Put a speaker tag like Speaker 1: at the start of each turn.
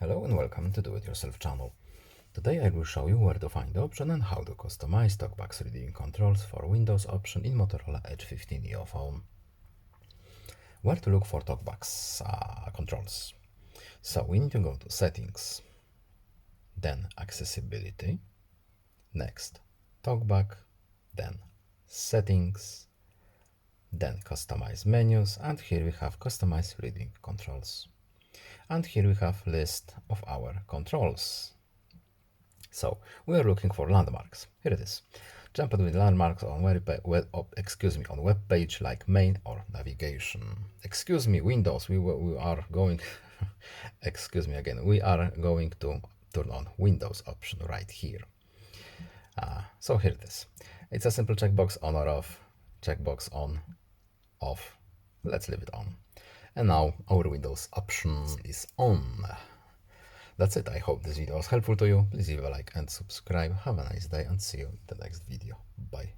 Speaker 1: Hello and welcome to Do It Yourself channel. Today I will show you where to find the option and how to customize TalkBack's reading controls for Windows option in Motorola Edge 15 Neo phone. Where to look for TalkBack's controls? So we need to go to Settings, then Accessibility, next TalkBack, then Settings, then Customize menus, and here we have Customize reading controls. And here we have list of our controls. So we are looking for landmarks. Here it is. Jump between landmarks on on web page like main or navigation. Excuse me, Windows. We are going. Excuse me again. We are going to turn on Windows option right here. So here it is. It's a simple checkbox on or off. Checkbox on, off. Let's leave it on. And now our Windows option is on. That's it. I hope this video was helpful to you. Please leave a like and subscribe. Have a nice day and see you in the next video. Bye.